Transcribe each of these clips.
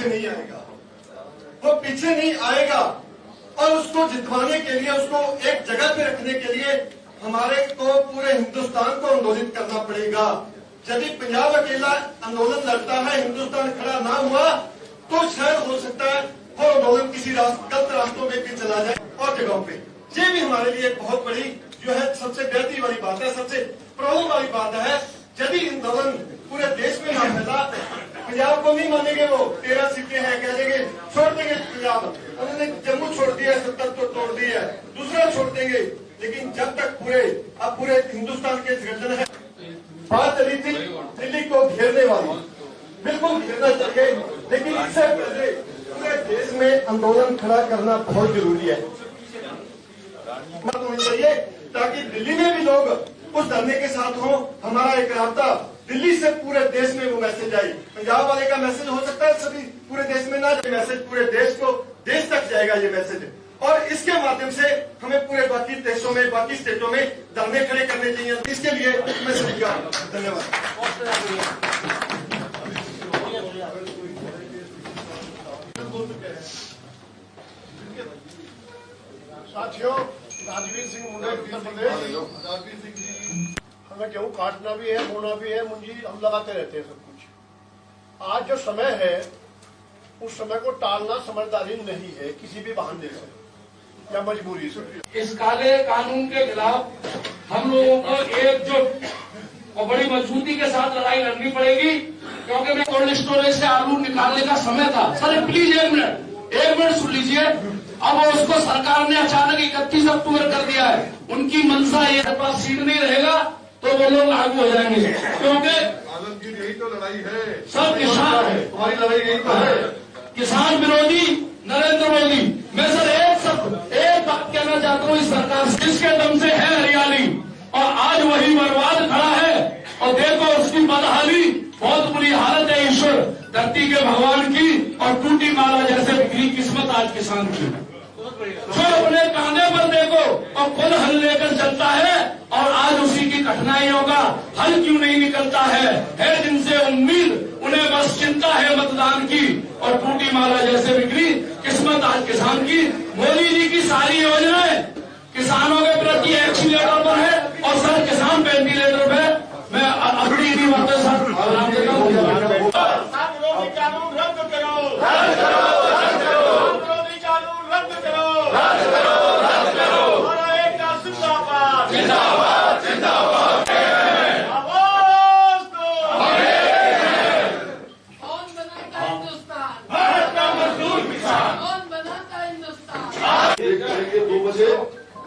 नहीं आएगा, वो पीछे नहीं आएगा। और उसको जितवाने के लिए, उसको एक जगह पे रखने के लिए हमारे को पूरे हिंदुस्तान को आंदोलित करना पड़ेगा। यदि पंजाब अकेला आंदोलन लड़ता है, हिंदुस्तान खड़ा ना हुआ, तो शायद हो सकता है वो आंदोलन किसी गलत रास्तों में भी चला जाए और जगहों पे। ये भी हमारे लिए एक बहुत बड़ी जो है सबसे बेहतरी वाली बात है, सबसे प्रॉब्लम वाली बात है। यदि आंदोलन पूरे देश में ना फैला, पंजाब को नहीं मानेंगे, वो 13 सीटें हैं कह देंगे, छोड़ देंगे पंजाब। उन्होंने जम्मू छोड़ दिया है, 70 तो तोड़ दी है, दूसरा छोड़ देंगे। लेकिन जब तक पूरे हिंदुस्तान के संगठन है, बात चली थी दिल्ली को घेरने वाली, बिल्कुल घेरना चाहिए, लेकिन इससे पहले पूरे देश में आंदोलन खड़ा करना बहुत जरूरी है, होनी चाहिए, ताकि दिल्ली में भी लोग उस धरने के साथ हों। हमारा एक रास्ता दिल्ली से पूरे देश में वो मैसेज आई। पंजाब वाले का मैसेज हो सकता है सभी पूरे देश में ना जाए, मैसेज पूरे देश तक जाएगा ये मैसेज। और इसके माध्यम से हमें पूरे बाकी देशों में, बाकी स्टेटों में धरने खड़े करने चाहिए। इसके लिए मैं सभी का धन्यवाद। साथियों, राजवीर सिंह मुंडा, उत्तर प्रदेश। राजवीर सिंह जी, हमें गेहूं काटना भी है, बोना भी है, मुंजी हम लगाते रहते हैं सब कुछ। आज जो समय है, उस समय को टालना समझदारी नहीं है, किसी भी बहाने से या मजबूरी से। इस काले कानून के खिलाफ हम लोगों को एकजुट और बड़ी मजबूती के साथ लड़ाई लड़नी पड़ेगी, क्योंकि मैं कोल्ड स्टोरेज से आलू निकालने का समय था। सर प्लीज एक मिनट सुन लीजिए। अब उसको सरकार ने अचानक 31 अक्टूबर कर दिया है। उनकी मंशा ये पास सीट नहीं रहेगा तो वो लोग लागू हो जाएंगे, क्योंकि आलमगीर यही तो लड़ाई है, सब किसान है, हमारी लड़ाई यही तो है। किसान विरोधी नरेंद्र मोदी। मैं सर एक बात कहना चाहता हूँ इस सरकार से, जिसके दम से है हरियाली और आज वही बर्बाद खड़ा है। और देखो उसकी बदहाली, बहुत बुरी हालत है ईश्वर धरती के भगवान की, और टूटी माला जैसे बिखरी किस्मत आज किसान की। जो अपने कांधे पर देखो और खुद हल लेकर चलता है, और आज उसी की कठिनाइयों का हल क्यों नहीं निकलता है जिनसे उम्मीद, उन्हें बस चिंता है मतदान की, और टूटी माला जैसे बिखरी किस्मत आज किसान की। मोदी जी की सारी योजनाएं किसानों के प्रति एक्सीलेटर पर है, और सर किसान वेंटिलेटर पे। मैं अपनी इन्हीं बातें सर कानून रद्द करो,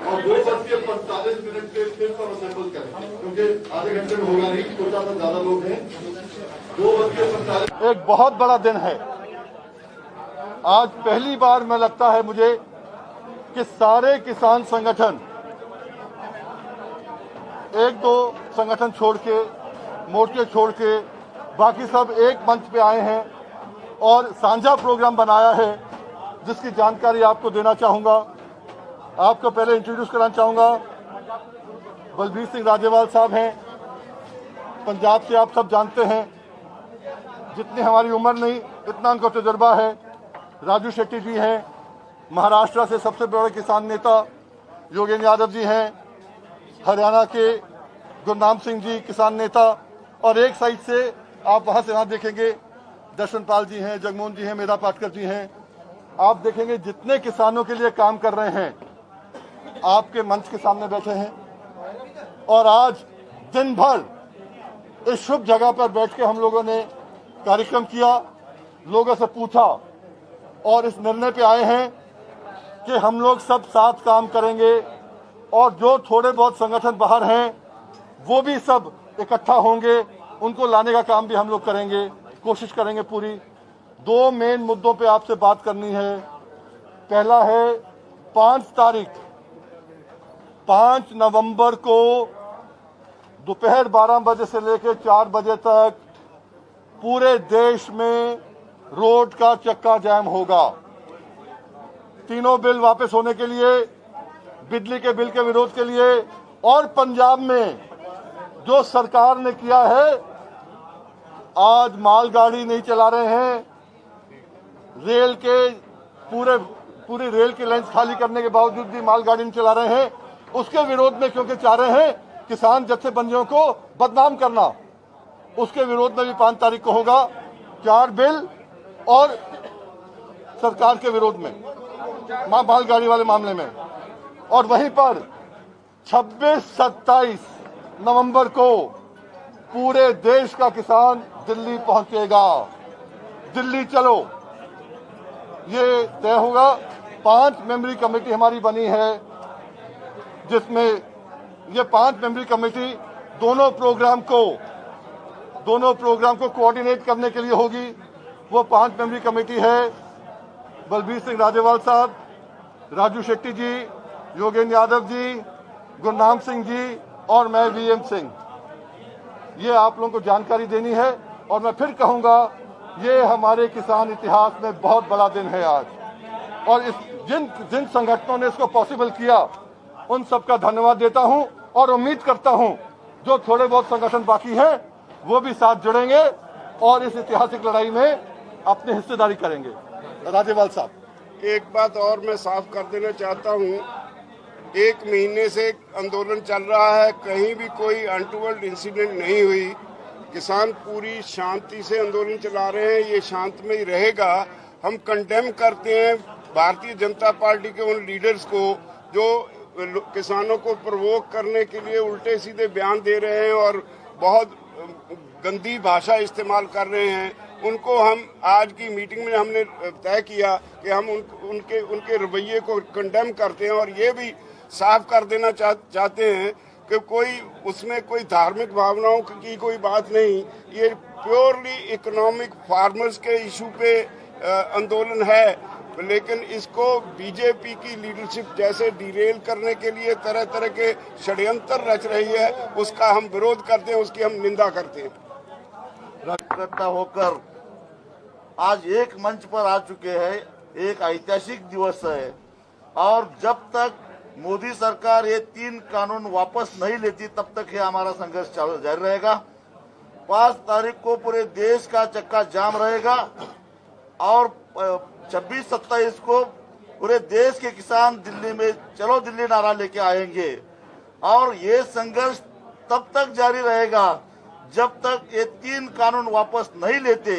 और 2:45 के फिर पर असेंबल करें, क्योंकि आधे घंटे में होगा नहीं, सोचा तो ज्यादा लोग हैं। 2:45 एक बहुत बड़ा दिन है। आज पहली बार में लगता है मुझे कि सारे किसान संगठन, एक दो संगठन छोड़ के, मोर्चे छोड़ के, बाकी सब एक मंच पे आए हैं और साझा प्रोग्राम बनाया है, जिसकी जानकारी आपको देना चाहूंगा। आपको पहले इंट्रोड्यूस कराना चाहूंगा, बलबीर सिंह राजेवाल साहब हैं, पंजाब से, आप सब जानते हैं, जितनी हमारी उम्र नहीं इतना उनको तजुर्बा है। राजू शेट्टी जी हैं, महाराष्ट्र से सबसे बड़े किसान नेता योगेंद्र यादव जी हैं, हरियाणा के गुरनाम सिंह जी किसान नेता, और एक साइड से आप वहां से वहां देखेंगे दर्शनपाल जी हैं, जगमोहन जी हैं, मेधा पाटकर जी हैं। आप देखेंगे जितने किसानों के लिए काम कर रहे हैं आपके मंच के सामने बैठे हैं। और आज दिन भर इस शुभ जगह पर बैठ के हम लोगों ने कार्यक्रम किया, लोगों से पूछा और इस निर्णय पे आए हैं कि हम लोग सब साथ काम करेंगे, और जो थोड़े बहुत संगठन बाहर हैं वो भी सब इकट्ठा होंगे, उनको लाने का काम भी हम लोग करेंगे, कोशिश करेंगे पूरी। 2 मेन मुद्दों पे आपसे बात करनी है। पहला है 5 नवंबर को दोपहर 12 बजे से लेकर 4 बजे तक पूरे देश में रोड का चक्का जाम होगा। तीनों बिल वापस होने के लिए, बिजली के बिल के विरोध के लिए, और पंजाब में जो सरकार ने किया है, आज मालगाड़ी नहीं चला रहे हैं, रेल के पूरी रेल की लाइन खाली करने के बावजूद भी मालगाड़ी नहीं चला रहे हैं, उसके विरोध में, क्योंकि चाह रहे हैं किसान जत्थेबंदियों को बदनाम करना। उसके विरोध में भी 5 तारीख को होगा 4 बिल, और सरकार के विरोध में मालगाड़ी वाले मामले में। और वहीं पर 26-27 नवंबर को पूरे देश का किसान दिल्ली पहुंचेगा। दिल्ली चलो, ये तय होगा। 5 मेंबरी कमेटी हमारी बनी है, जिसमें ये 5 मेंबरी कमेटी दोनों प्रोग्राम को कोऑर्डिनेट करने के लिए होगी। वो 5 मेंबरी कमेटी है बलबीर सिंह राजेवाल साहब, राजू शेट्टी जी, योगेंद्र यादव जी, गुरनाम सिंह जी और मैं वीएम सिंह। ये आप लोगों को जानकारी देनी है। और मैं फिर कहूंगा, ये हमारे किसान इतिहास में बहुत बड़ा दिन है आज। और जिन संगठनों ने इसको पॉसिबल किया, उन सबका धन्यवाद देता हूं और उम्मीद करता हूं जो थोड़े बहुत संगठन बाकी हैं वो भी साथ जुड़ेंगे और इस ऐतिहासिक लड़ाई में अपनी हिस्सेदारी करेंगे। राजेवाल साहब, एक बात और मैं साफ कर देना चाहता हूं, 1 महीने से आंदोलन चल रहा है, कहीं भी कोई अनटूवर्ड इंसिडेंट नहीं हुई। किसान पूरी शांति से आंदोलन चला रहे हैं, ये शांतमय रहेगा। हम कंडेम करते हैं भारतीय जनता पार्टी के उन लीडर्स को जो किसानों को प्रवोक करने के लिए उल्टे सीधे बयान दे रहे हैं और बहुत गंदी भाषा इस्तेमाल कर रहे हैं। उनको हम आज की मीटिंग में हमने तय किया कि हम उनके रवैये को कंडेम करते हैं और ये भी साफ कर देना चाहते हैं कि उसमें कोई धार्मिक भावनाओं की कोई बात नहीं। ये प्योरली इकोनॉमिक फार्मर्स के इशू पे आंदोलन है, लेकिन इसको बीजेपी की लीडरशिप जैसे डिरेल करने के लिए तरह तरह के षड्यंत्र रच रही है, उसका हम विरोध करते हैं, उसकी हम निंदा करते हैं। इकट्ठा होकर आज एक मंच पर आ चुके हैं। एक ऐतिहासिक दिवस है और जब तक मोदी सरकार ये 3 कानून वापस नहीं लेती तब तक ये हमारा संघर्ष जारी रहेगा। 5 तारीख को पूरे देश का चक्का जाम रहेगा और 26-27 को पूरे देश के किसान दिल्ली में चलो दिल्ली नारा लेके आएंगे। और ये संघर्ष तब तक जारी रहेगा जब तक ये 3 कानून वापस नहीं लेते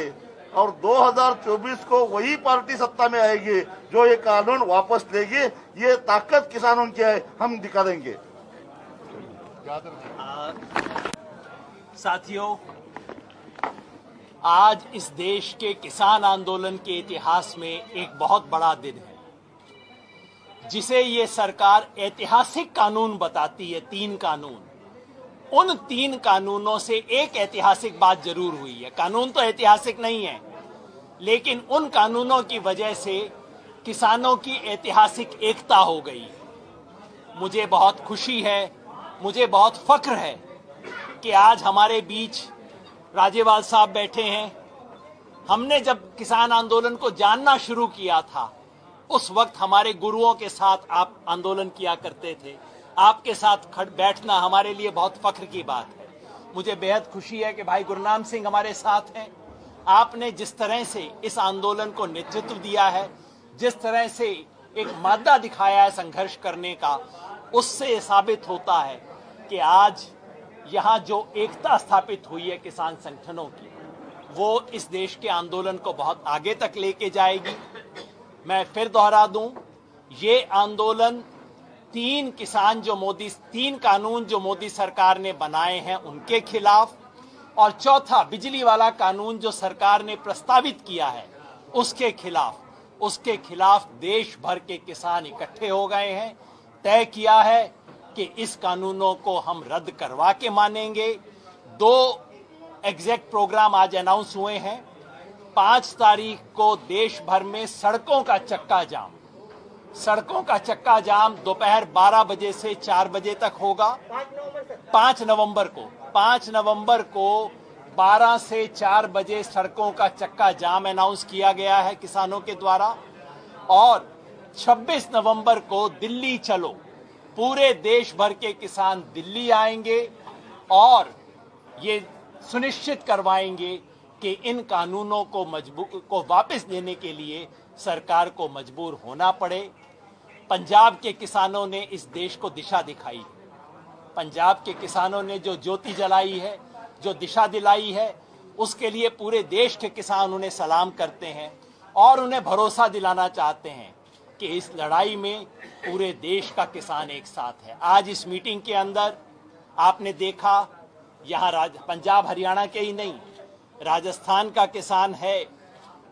और 2024 को वही पार्टी सत्ता में आएगी जो ये कानून वापस लेगी। ये ताकत किसानों की है, हम दिखा देंगे। साथियों, आज इस देश के किसान आंदोलन के इतिहास में एक बहुत बड़ा दिन है, जिसे ये सरकार ऐतिहासिक कानून बताती है। 3 कानून, उन 3 कानूनों से एक ऐतिहासिक बात जरूर हुई है। कानून तो ऐतिहासिक नहीं है, लेकिन उन कानूनों की वजह से किसानों की ऐतिहासिक एकता हो गई। मुझे बहुत खुशी है, मुझे बहुत फख्र है कि आज हमारे बीच राजेवाल साहब बैठे हैं। हमने जब किसान आंदोलन को जानना शुरू किया था, उस वक्त हमारे गुरुओं के साथ आप आंदोलन किया करते थे। आपके साथ बैठना हमारे लिए बहुत फख्र की बात है। मुझे बेहद खुशी है कि भाई गुरनाम सिंह हमारे साथ हैं। आपने जिस तरह से इस आंदोलन को नेतृत्व दिया है, जिस तरह से एक मादा दिखाया है संघर्ष करने का, उससे साबित होता है कि आज यहाँ जो एकता स्थापित हुई है किसान संगठनों की, वो इस देश के आंदोलन को बहुत आगे तक लेके जाएगी। मैं फिर दोहरा दूं, ये आंदोलन 3 कानून जो मोदी सरकार ने बनाए हैं उनके खिलाफ, और चौथा बिजली वाला कानून जो सरकार ने प्रस्तावित किया है उसके खिलाफ देश भर के किसान इकट्ठे हो गए हैं। तय किया है कि इस कानूनों को हम रद्द करवा के मानेंगे। 2 एग्जैक्ट प्रोग्राम आज अनाउंस हुए हैं। 5 तारीख को देश भर में सड़कों का चक्का जाम दोपहर 12 बजे से 4 बजे तक होगा। 5 नवंबर को 12 से 4 बजे सड़कों का चक्का जाम अनाउंस किया गया है किसानों के द्वारा। और 26 नवंबर को दिल्ली चलो, पूरे देश भर के किसान दिल्ली आएंगे और ये सुनिश्चित करवाएंगे कि इन कानूनों को वापस लेने के लिए सरकार को मजबूर होना पड़े। पंजाब के किसानों ने इस देश को दिशा दिखाई है। पंजाब के किसानों ने जो ज्योति जलाई है, जो दिशा दिलाई है, उसके लिए पूरे देश के किसान उन्हें सलाम करते हैं और उन्हें भरोसा दिलाना चाहते हैं कि इस लड़ाई में पूरे देश का किसान एक साथ है। आज इस मीटिंग के अंदर आपने देखा, यहाँ पंजाब हरियाणा के ही नहीं, राजस्थान का किसान है,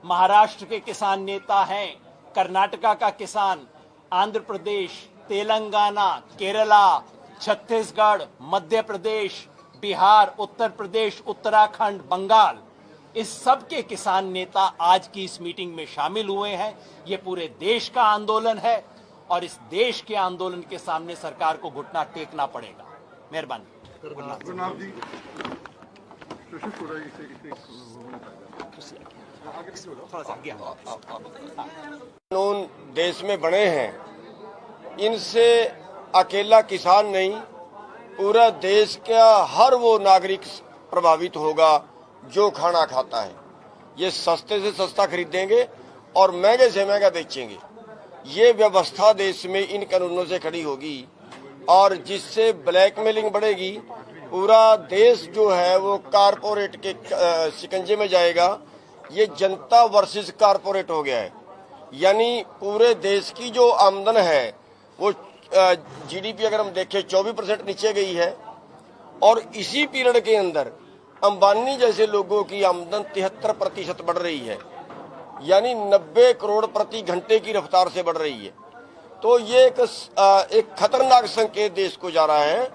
महाराष्ट्र के किसान नेता हैं, कर्नाटका का किसान, आंध्र प्रदेश, तेलंगाना, केरला, छत्तीसगढ़, मध्य प्रदेश, बिहार, उत्तर प्रदेश, उत्तराखंड, बंगाल, इस सब के किसान नेता आज की इस मीटिंग में शामिल हुए हैं। ये पूरे देश का आंदोलन है और इस देश के आंदोलन के सामने सरकार को घुटना टेकना पड़ेगा। मेहरबानी। कानून देश में बने हैं, इनसे अकेला किसान नहीं, पूरा देश का हर वो नागरिक प्रभावित होगा जो खाना खाता है। ये सस्ते से सस्ता खरीदेंगे और महंगे से महंगा बेचेंगे। ये व्यवस्था देश में इन कानूनों से खड़ी होगी और जिससे ब्लैकमेलिंग बढ़ेगी। पूरा देश जो है वो कारपोरेट के शिकंजे में जाएगा। ये जनता वर्सेस कारपोरेट हो गया है, यानी पूरे देश की जो आमदन है वो जीडीपी अगर हम देखें 24% नीचे गई है और इसी पीरियड के अंदर अंबानी जैसे लोगों की आमदन 73% बढ़ रही है, यानी 90 करोड़ प्रति घंटे की रफ्तार से बढ़ रही है। तो ये एक खतरनाक संकेत देश को जा रहा है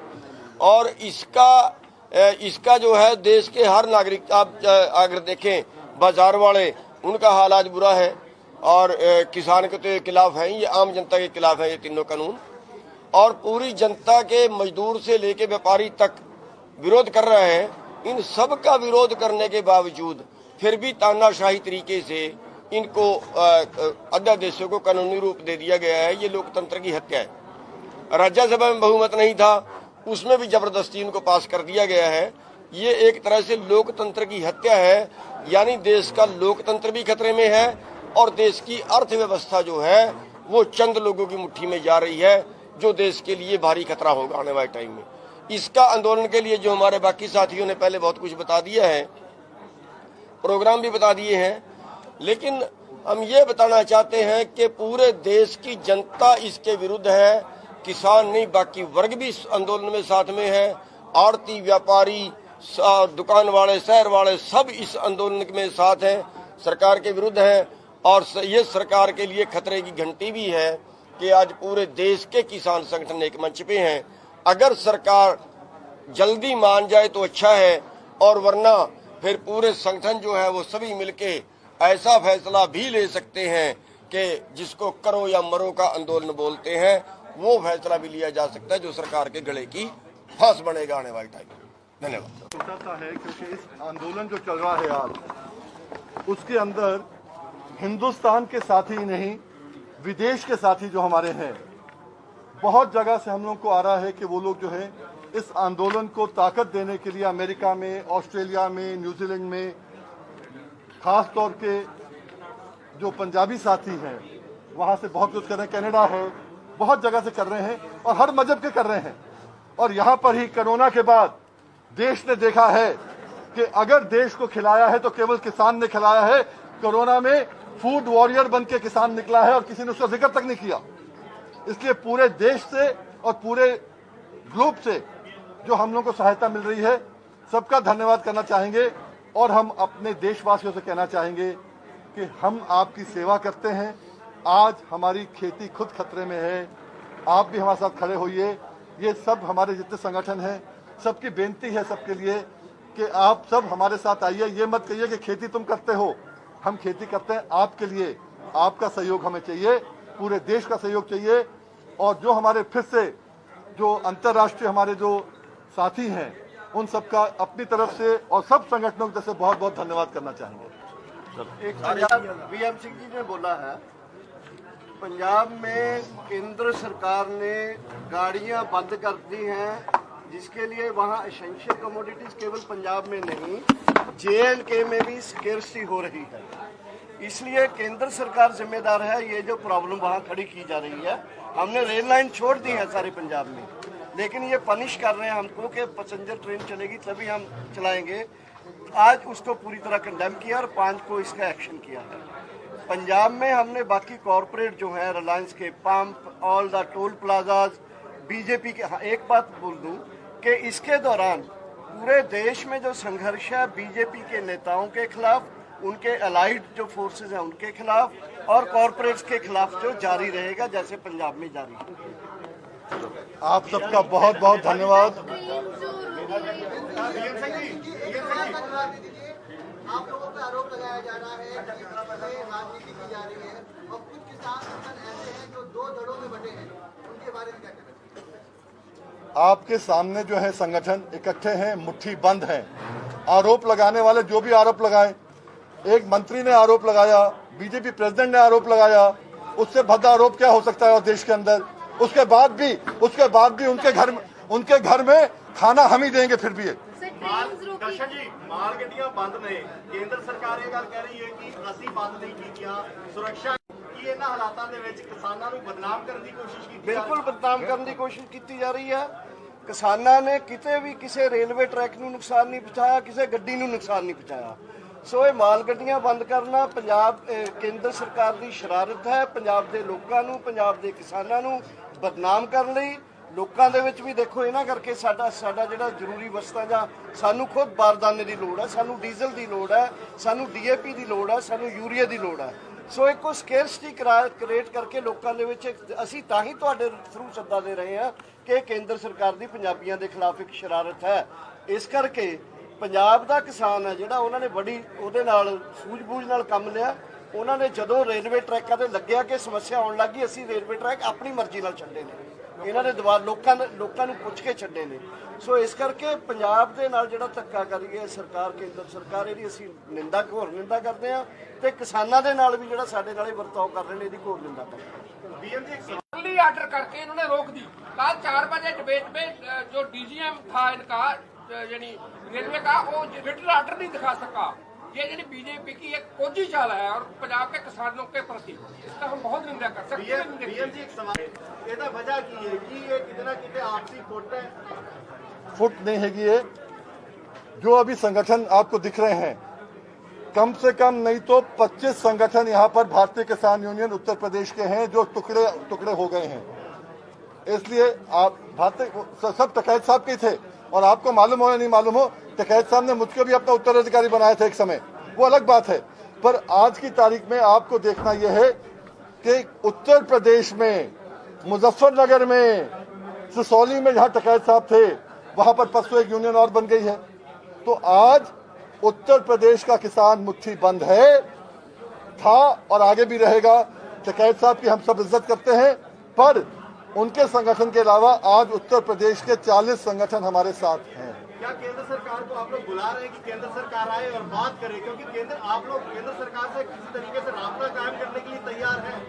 और इसका जो है देश के हर नागरिक, आप अगर देखें बाजार वाले, उनका हाल आज बुरा है और किसान के खिलाफ है, ये आम जनता के खिलाफ है ये तीनों कानून। और पूरी जनता के मजदूर से लेके व्यापारी तक विरोध कर रहे हैं। इन सब का विरोध करने के बावजूद फिर भी तानाशाही तरीके से इनको अध्यादेशों को कानूनी रूप दे दिया गया है। ये लोकतंत्र की हत्या है। राज्यसभा में बहुमत नहीं था, उसमें भी जबरदस्ती इनको पास कर दिया गया है। ये एक तरह से लोकतंत्र की हत्या है, यानी देश का लोकतंत्र भी खतरे में है और देश की अर्थव्यवस्था जो है वो चंद लोगों की मुट्ठी में जा रही है, जो देश के लिए भारी खतरा होगा आने वाले टाइम में। इसका आंदोलन के लिए जो हमारे बाकी साथियों ने पहले बहुत कुछ बता दिया है, प्रोग्राम भी बता दिए हैं, लेकिन हम ये बताना चाहते हैं कि पूरे देश की जनता इसके विरुद्ध है। किसान नहीं, बाकी वर्ग भी इस आंदोलन में साथ में है। आड़ती, व्यापारी, दुकान वाले, शहर वाले सब इस आंदोलन में साथ हैं, सरकार के विरुद्ध हैं। और ये सरकार के लिए खतरे की घंटी भी है कि आज पूरे देश के किसान संगठन एक मंच पे हैं। अगर सरकार जल्दी मान जाए तो अच्छा है, और वरना फिर पूरे संगठन जो है वो सभी मिलके ऐसा फैसला भी ले सकते हैं कि जिसको करो या मरो का आंदोलन बोलते हैं, वो फैसला भी लिया जा सकता है जो सरकार के गले की फांस बनेगा आने वाले टाइम में। धन्यवाद। छोटा सा है क्योंकि इस आंदोलन जो चल रहा है आज, उसके अंदर हिंदुस्तान के साथी ही नहीं, विदेश के साथी जो हमारे हैं, बहुत जगह से हम लोग को आ रहा है कि वो लोग जो है इस आंदोलन को ताकत देने के लिए अमेरिका में, ऑस्ट्रेलिया में, न्यूजीलैंड में, खास तौर के जो पंजाबी साथी हैं वहाँ से बहुत कुछ कर रहे हैं, कनाडा है, बहुत जगह से कर रहे हैं और हर मजहब के कर रहे हैं। और यहाँ पर ही कोरोना के बाद देश ने देखा है कि अगर देश को खिलाया है तो केवल किसान ने खिलाया है। कोरोना में फूड वॉरियर बन के किसान निकला है और किसी ने उसका जिक्र तक नहीं किया। इसलिए पूरे देश से और पूरे ग्लोब से जो हम लोग को सहायता मिल रही है, सबका धन्यवाद करना चाहेंगे। और हम अपने देशवासियों से कहना चाहेंगे कि हम आपकी सेवा करते हैं। आज हमारी खेती खुद खतरे में है, आप भी हमारे साथ खड़े होइए। ये सब हमारे जितने संगठन हैं, सबकी बेनती है सबके लिए कि आप सब हमारे साथ आइए। ये मत कहिए कि खेती तुम करते हो, हम खेती करते हैं आपके लिए। आपका सहयोग हमें चाहिए, पूरे देश का सहयोग चाहिए। और जो हमारे फिर से जो अंतर्राष्ट्रीय हमारे जो साथी हैं, उन सबका अपनी तरफ से और सब संगठनों की तरफ से बहुत बहुत धन्यवाद करना चाहेंगे। एक वीएम सिंह जी ने बोला है, पंजाब में केंद्र सरकार ने गाड़ियां बंद कर दी हैं, जिसके लिए वहां एसेंशियल कमोडिटीज केवल पंजाब में नहीं JNK में भी स्केर्सिटी हो रही है, इसलिए केंद्र सरकार जिम्मेदार है। ये जो प्रॉब्लम वहाँ खड़ी की जा रही है, हमने रेल लाइन छोड़ दी है सारे पंजाब में, लेकिन ये पनिश कर रहे हैं हमको कि पैसेंजर ट्रेन चलेगी तभी हम चलाएंगे। आज उसको पूरी तरह कंडेम किया और 5 को इसका एक्शन किया है। पंजाब में हमने बाकी कॉरपोरेट जो है, रिलायंस के pump, all the toll plazas, BJP के, हाँ एक बात बोल दूं कि इसके दौरान पूरे देश में जो संघर्ष है बीजेपी के नेताओं के खिलाफ, उनके अलाइड जो फोर्सेस हैं उनके खिलाफ और कॉरपोरेट्स के खिलाफ जो जारी रहेगा, जैसे पंजाब में जारी है। आप सबका बहुत बहुत धन्यवाद। आप लोगों पर आरोप लगाया जा रहा है कि इसमें राजनीति की जा रही है और कुछ किसान संगठन ऐसे हैं जो 2 दलों में बटे हैं, उनके बारे में क्या कहना चाहिए? आपके सामने जो है संगठन इकट्ठे हैं, मुट्ठी बंद हैं। आरोप लगाने वाले जो भी आरोप लगाए, एक मंत्री ने आरोप लगाया, बीजेपी प्रेसिडेंट ने आरोप लगाया, उससे भद्दा आरोप क्या हो सकता है और देश के अंदर? उसके बाद भी उनके घर में खाना हम ही देंगे फिर भी। दर्शन जी, माल गड्डियां बंद ने, केंद्र सरकार ਇਹ ਗੱਲ ਕਹਿ ਰਹੀ ਹੈ ਕਿ ਅਸੀਂ ਬੰਦ ਨਹੀਂ ਕੀਤੀਆਂ, ਸੁਰੱਖਿਆ ਕੀ ਇਹਨਾਂ ਹਾਲਾਤਾਂ ਦੇ ਵਿੱਚ ਕਿਸਾਨਾਂ ਨੂੰ ਬਦਨਾਮ ਕਰਨ ਦੀ ਕੋਸ਼ਿਸ਼ ਕੀਤੀ? ਬਿਲਕੁਲ ਬਦਨਾਮ ਕਰਨ ਦੀ ਕੋਸ਼ਿਸ਼ ਕੀਤੀ ਜਾ ਰਹੀ ਹੈ। ਕਿਸਾਨਾਂ ਨੇ ਕਿਤੇ ਵੀ ਕਿਸੇ ਰੇਲਵੇ ਟਰੈਕ ਨੂੰ ਨੁਕਸਾਨ ਨਹੀਂ ਪਹੁੰਚਾਇਆ, ਕਿਸੇ ਗੱਡੀ ਨੂੰ ਨੁਕਸਾਨ ਨਹੀਂ ਪਹੁੰਚਾਇਆ। ਸੋ ਇਹ ਮਾਲ ਗੱਡੀਆਂ ਬੰਦ ਕਰਨਾ ਪੰਜਾਬ ਕੇਂਦਰ ਸਰਕਾਰ ਦੀ ਸ਼ਰਾਰਤ ਹੈ। ਪੰਜਾਬ ਦੇ ਲੋਕਾਂ ਨੂੰ, ਪੰਜਾਬ ਦੇ ਕਿਸਾਨਾਂ ਨੂੰ ਬਦਨਾਮ ਕਰਨ ਲਈ ਲੋਕਾਂ ਦੇ ਵਿੱਚ ਵੀ ਦੇਖੋ, ਇਹਨਾਂ ਕਰਕੇ ਸਾਡਾ ਜਿਹੜਾ ਜ਼ਰੂਰੀ ਵਸਤਾਂ ਜਾਂ ਸਾਨੂੰ ਖੁਦ ਬਾਰਦਾਨੇ ਦੀ ਲੋੜ ਹੈ, ਸਾਨੂੰ ਡੀਜ਼ਲ ਦੀ ਲੋੜ ਹੈ, ਸਾਨੂੰ DAP ਦੀ ਲੋੜ ਹੈ, ਸਾਨੂੰ ਯੂਰੀਆ ਦੀ ਲੋੜ ਹੈ। ਸੋ ਇੱਕੋ ਸਕੇਰਸਿਟੀ ਕ੍ਰੀਏਟ ਕਰਕੇ ਲੋਕਾਂ ਦੇ ਵਿੱਚ ਅਸੀਂ ਤਾਂ ਹੀ ਤੁਹਾਡੇ ਥਰੂ ਸੱਦਾ ਦੇ ਰਹੇ ਹਾਂ ਕਿ ਕੇਂਦਰ ਸਰਕਾਰ ਦੀ ਪੰਜਾਬੀਆਂ ਦੇ ਖਿਲਾਫ ਇੱਕ ਸ਼ਰਾਰਤ ਹੈ। ਇਸ ਕਰਕੇ ਪੰਜਾਬ ਦਾ ਕਿਸਾਨ ਹੈ ਜਿਹੜਾ, ਉਹਨਾਂ ਨੇ ਬੜੀ ਉਹਦੇ ਨਾਲ ਸੂਝ-ਬੂਝ ਨਾਲ ਕੰਮ ਲਿਆ। ਉਹਨਾਂ ਨੇ ਜਦੋਂ ਰੇਲਵੇ ਟਰੈਕਾਂ ਤੇ ਲੱਗਿਆ ਕਿ ਸਮੱਸਿਆ ਆਉਣ ਲੱਗੀ, ਅਸੀਂ ਰੇਲਵੇ ਟਰੈਕ ਆਪਣੀ ਮਰਜ਼ੀ ਨਾਲ ਛੱਡੇ ਨੇ, ਇਹਨਾਂ ਨੇ ਲੋਕਾਂ ਨੂੰ ਪੁੱਛ ਕੇ ਛੱਡੇ ਨੇ। ਸੋ ਇਸ ਕਰਕੇ ਪੰਜਾਬ ਦੇ ਨਾਲ ਜਿਹੜਾ ਧੱਕਾ ਕਰ ਰਹੀ ਹੈ ਸਰਕਾਰ, ਕੇਂਦਰ ਸਰਕਾਰ, ਇਹਦੀ ਅਸੀਂ ਨਿੰਦਾ ਕਰਦੇ ਹਾਂ ਤੇ ਕਿਸਾਨਾਂ ਦੇ ਨਾਲ ਵੀ ਜਿਹੜਾ ਸਾਡੇ ਨਾਲ ਇਹ ਵਰਤਾਓ ਕਰ ਰਹੇ ਨੇ, ਇਹਦੀ ਘੋਰ ਨਿੰਦਾ ਕਰਦੇ ਹਾਂ। ऑर्डर करके इन्होंने रोक दी। कल 4 बजे डिबेट में जो DGM था इनका, यानी रेलवे का, वो रिटन ऑर्डर नहीं दिखा सका। ये यानी बीजेपी की एक कोजी चाल है और पंजाब के किसानों के प्रति इसका हम बहुत निंदा कर सकते हैं। ਇਹਦਾ ਵਜ੍ਹਾ ਕੀ ਹੈ ਕਿ ਇਹ ਕਿਤੇ ਨਾ ਕਿਤੇ ਆਪਸੀ फुट है? फुट नहीं है कि ये जो अभी संगठन आपको दिख रहे हैं, कम से कम नहीं तो 25 संगठन यहाँ पर भारतीय किसान यूनियन उत्तर प्रदेश के हैं जो टुकड़े हो गए हैं। इसलिए आप भारतीय सब टकैत साहब के थे, और आपको मालूम हो या नहीं मालूम हो, टकैत साहब ने मुझको भी अपना उत्तराधिकारी बनाया था एक समय, वो अलग बात है। पर आज की तारीख में आपको देखना यह है कि उत्तर प्रदेश में, मुजफ्फरनगर में, सिसौली में जहां टकैत साहब थे, वहां पर परसों एक यूनियन और बन गई है। तो आज उत्तर प्रदेश का किसान मुट्ठी बंद है, था और आगे भी रहेगा। टकैत साहब की हम सब इज्जत करते हैं, पर उनके संगठन के अलावा आज उत्तर प्रदेश के 40 संगठन हमारे साथ हैं। क्या केंद्र सरकार को आप लोग बुला रहे हैं कि केंद्र सरकार आए और बात करे? क्योंकि आप लोग केंद्र सरकार से किसी तरीके से राब्ता कायम करने के लिए तैयार हैं,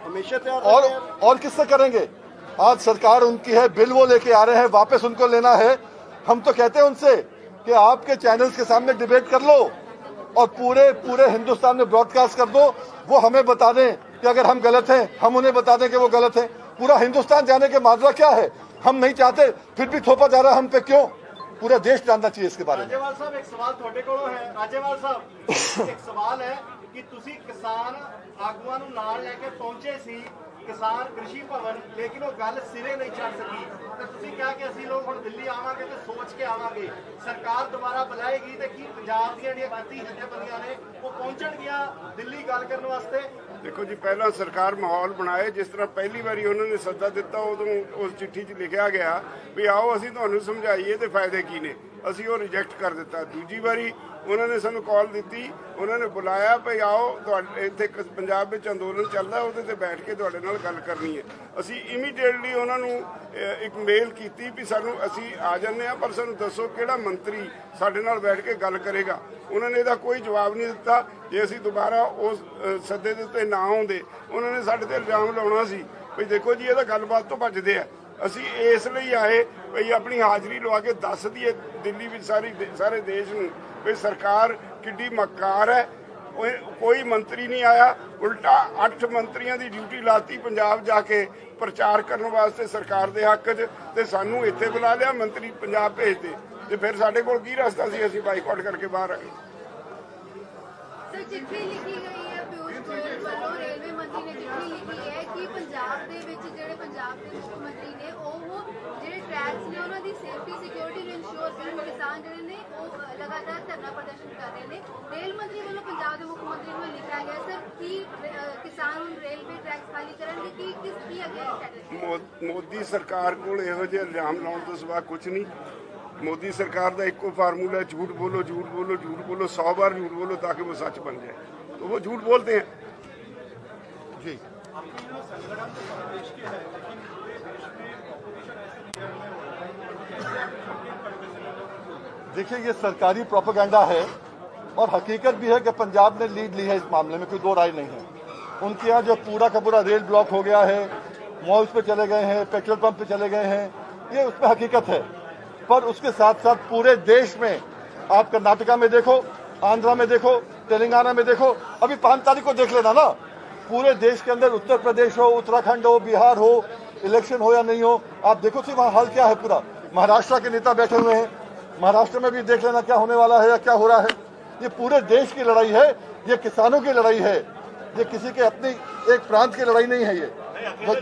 हमेशा तैयार। और किससे करेंगे? आज सरकार उनकी है, बिल वो लेके आ रहे हैं, वापस उनको लेना है। हम तो कहते हैं उनसे कि आपके चैनल्स के सामने डिबेट कर लो और पूरे हिंदुस्तान में ब्रॉडकास्ट कर दो। वो हमें बता दें कि अगर हम गलत हैं, हम उन्हें बता दें कि वो गलत हैं। पूरा हिंदुस्तान जाने के माजरा क्या है? हम नहीं चाहते, फिर भी थोपा जा रहा है हम पे, क्यों? पूरा देश जानना चाहिए इसके बारे में। राजेवाल साहब, एक सवाल थोड़े को है। राजेवाल साहब, एक सवाल है कि तुसी किसान आगुआं नूं नाल लेके पहुंचे सी किसान कृषि भवन, लेकिन वो गल सिरे नहीं चढ़ सकी। तो तुसी क्या कि असीं लोग हुण दिल्ली आवांगे ते सोच के आवांगे, सरकार दोबारा बुलाएगी ते की पंजाब दीआं जिहड़ियां गति जथेबंदियां ने वो पहुंचणगियां दिल्ली गल करन वास्ते? देखो जी, पहला सरकार माहौल बनाए, जिस तरह पहली बारी उन्होंने सद्दा दिता उदों उस चिट्ठी 'च लिखिया गया भी आओ असीं तुहानूं समझाइए ते फायदे की ने, असीं वो रिजेक्ट कर दिता। दूजी बारी उन्होंने सानू कॉल दी, उन्होंने बुलाया भाई आओ इत्थे पंजाब में अंदोलन चलता है, उहदे ते बैठ के तुहाडे नाल गल करनी है। असीं इमीडिएटली उन्होंने एक मेल की भी सानू असीं आ जाने आ, पर सानू दसो किहड़ा मंत्री साडे नाल बैठ के गल करेगा। उन्होंने इसदा कोई जवाब नहीं दिता। जे असीं दोबारा उस सद्दे दे उत्ते ना आउंदे, उन्होंने साडे ते इल्जाम लाउणा सी भी देखो जी ये गलबात तो भजदे आ। असीं इस लई आए भई अपनी हाज़री लवा के दस दईए दिल्ली विच सारे देश नूं ਵੀ ਸਰਕਾਰ ਕਿੱਡੀ ਮਕਾਰ ਹੈ। ਕੋਈ ਮੰਤਰੀ ਨਹੀਂ ਆਇਆ, ਉਲਟਾ 8 ਮੰਤਰੀਆਂ ਦੀ ਡਿਊਟੀ ਲਾਤੀ ਪੰਜਾਬ ਜਾ ਕੇ ਪ੍ਰਚਾਰ ਕਰਨ ਵਾਸਤੇ ਸਰਕਾਰ ਦੇ ਹੱਕ 'ਚ, ਤੇ ਸਾਨੂੰ ਇੱਥੇ ਬੁਲਾ ਲਿਆ, ਮੰਤਰੀ ਪੰਜਾਬ ਭੇਜਦੇ, ਤੇ ਫਿਰ ਸਾਡੇ ਕੋਲ ਕੀ ਰਸਤਾ ਸੀ, ਅਸੀਂ ਬਾਈਕਾਟ ਕਰਕੇ ਬਾਹਰ ਆ ਗਏ। ਸਰ ਚਿੱਠੀ ਲਿਖੀ ਗਈ ਹੈ ਪਿਊਸ਼ ਗੋਇਲ ਵੱਲੋਂ, ਰੇਲਵੇ ਮੰਤਰੀ ਨੇ ਚਿੱਠੀ ਲਿਖੀ ਹੈ ਕਿ ਪੰਜਾਬ ਦੇ ਵਿੱਚ ਜਿਹੜੇ ਪੰਜਾਬ ਦੇ ਮੁੱਖ ਮੰਤਰੀ ਨੇ ਉਹ ਜਿਹੜੇ ਟਰੈਕਸ ਨੇ ਉਹਨਾਂ ਦੀ ਸੇਫਟੀ ਸਿਕਿਉਰਿਟੀ ਨੂੰ ਇਨਸ਼ੋਰ ਕਰਨ, ਕਿਸਾਨ ਜਿਹੜੇ ਨੇ ਉਹ ਲਗਾਤਾਰ ਧਰਨਾ ਪ੍ਰਦਰਸ਼ਨ ਕਰ ਰਹੇ ਨੇ। ਰੇਲ ਮੰਤਰੀ ਵੱਲੋਂ ਪੰਜਾਬ ਦੇ ਮੁੱਖ ਮੰਤਰੀ ਨੂੰ ਲਿਖਿਆ ਗਿਆ ਸਰ ਕਿ ਕਿਸਾਨ ਹੁਣ ਰੇਲਵੇ ਟਰੈਕਸ ਖਾਲੀ ਕਰਨਗੇ, ਕੀ ਅੱਗੇ ਸਟ੍ਰੈਟਜੀ? ਮੋਦੀ ਸਰਕਾਰ ਕੋਲ ਇਹੋ ਜਿਹੇ ਇਲਜ਼ਾਮ ਲਾਉਣ ਤੋਂ ਸਿਵਾ ਕੁਝ ਨਹੀਂ। मोदी सरकार का एको फार्मूला है, झूठ बोलो झूठ बोलो झूठ बोलो, 100 बार झूठ बोलो ताकि वो सच बन जाए, तो वो झूठ बोलते हैं। जी देखिए, ये सरकारी प्रोपेगेंडा है और हकीकत भी है कि पंजाब ने लीड ली है इस मामले में, कोई दो राय नहीं है। उनके यहाँ जो पूरा का पूरा रेल ब्लॉक हो गया है, मॉल्स पे चले गए हैं, पेट्रोल पंप पे चले गए हैं, ये उसमें हकीकत है। पर उसके साथ साथ पूरे देश में आप कर्नाटका में देखो, आंध्रा में देखो, तेलंगाना में देखो, अभी 5 तारीख को देख लेना ना, पूरे देश के अंदर उत्तर प्रदेश हो, उत्तराखंड हो, बिहार हो, इलेक्शन हो या नहीं हो, आप देखो कि वहाँ हाल क्या है पूरा। महाराष्ट्र के नेता बैठे हुए हैं, महाराष्ट्र में भी देख लेना क्या होने वाला है या क्या हो रहा है। ये पूरे देश की लड़ाई है, ये किसानों की लड़ाई है, ये किसी के अपनी एक प्रांत की लड़ाई नहीं है। ये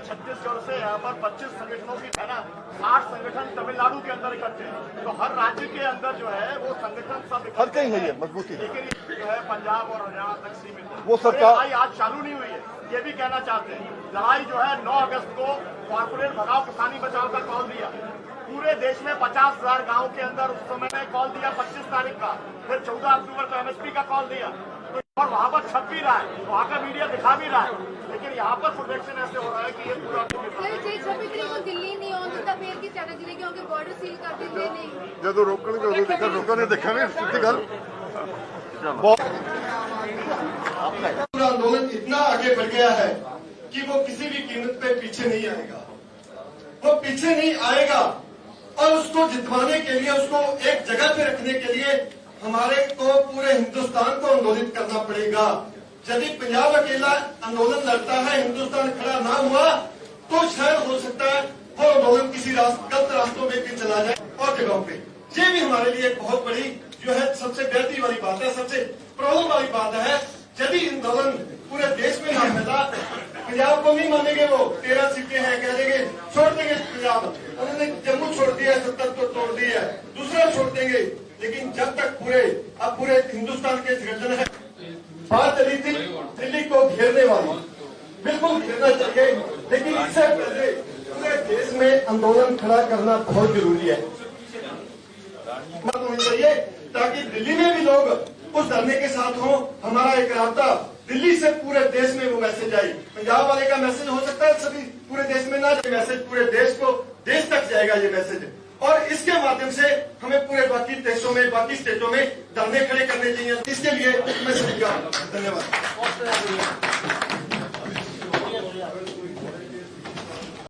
छत्तीसगढ़ से यहाँ पर 25 संगठनों की है ना, 60 संगठन तमिलनाडु के अंदर इकट्ठे हैं, तो हर राज्य के अंदर जो है वो संगठन सब हर कहीं है ये मजबूती, लेकिन जो है पंजाब और हरियाणा तक सीमित है। वो सरकार लड़ाई आज चालू नहीं हुई है, ये भी कहना चाहते हैं। लड़ाई जो है 9 अगस्त को कॉर्पोरेट भगाओ किसानी बचाओ का कॉल दिया, पूरे देश में 50,000 गाँव के अंदर उस समय में कॉल दिया 25 तारीख का, फिर 14 अक्टूबर को MSP का कॉल दिया, और वहाँ पर छप भी रहा है, वहाँ का मीडिया दिखा भी रहा है, लेकिन यहाँ पर प्रोटेक्शन ऐसे हो रहा है कि ये पूरा सर 26 को दिल्ली नहीं आउन ਦਿੱਤਾ ਫੇਰ ਕੀ ਸਟ੍ਰੈਟਜੀ ਲੈ ਕਿਉਂਕਿ ਬਾਰਡਰ ਸੀਲ ਕਰ ਦਿੰਦੇ ਨੇ ਜਦੋਂ ਰੋਕਣਗੇ ਉਦੋਂ ਦੇਖਾ ਰੋਕਣੇ ਦੇਖਾਂਗੇ ਸਿੱਧੀ ਗੱਲ। पूरा आंदोलन इतना आगे बढ़ गया है कि वो किसी भी कीमत पे पीछे नहीं आएगा, वो पीछे नहीं आएगा, और उसको जितवाने के लिए, उसको एक जगह पे रखने के लिए हमारे को पूरे हिंदुस्तान को आंदोलित करना पड़ेगा। यदि पंजाब अकेला आंदोलन लड़ता है, हिंदुस्तान खड़ा ना हुआ, तो शायद हो सकता है वो आंदोलन किसी गलत रास्तों में भी चला जाए और जगहों पे। ये भी हमारे लिए एक बहुत बड़ी जो है सबसे बेहतरी वाली बात है, सबसे प्रॉब्लम वाली बात है। यदि आंदोलन पूरे देश में ना फैला, पंजाब को नहीं मानेंगे, वो 13 सीटें हैं कह देंगे, छोड़ देंगे पंजाब। उन्होंने जम्मू छोड़ दिया, 70 को तोड़ दिया, दूसरा छोड़ देंगे, लेकिन जब तक पूरे हिंदुस्तान के संगठन है। बात चली थी दिल्ली को घेरने वाली, बिल्कुल घेरना चाहिए, लेकिन इससे पहले पूरे देश में आंदोलन खड़ा करना बहुत जरूरी है, होनी चाहिए, ताकि दिल्ली में भी लोग उस धरने के साथ हो। हमारा एक रास्ता दिल्ली से पूरे देश में वो मैसेज आई, पंजाब वाले का मैसेज हो सकता है सभी पूरे देश में ना जाए, मैसेज पूरे देश तक जाएगा ये मैसेज, और इसके माध्यम से हमें पूरे बाकी देशों में, बाकी स्टेटों में धरने खड़े करने चाहिए। इसके लिए मैं सभी का धन्यवाद।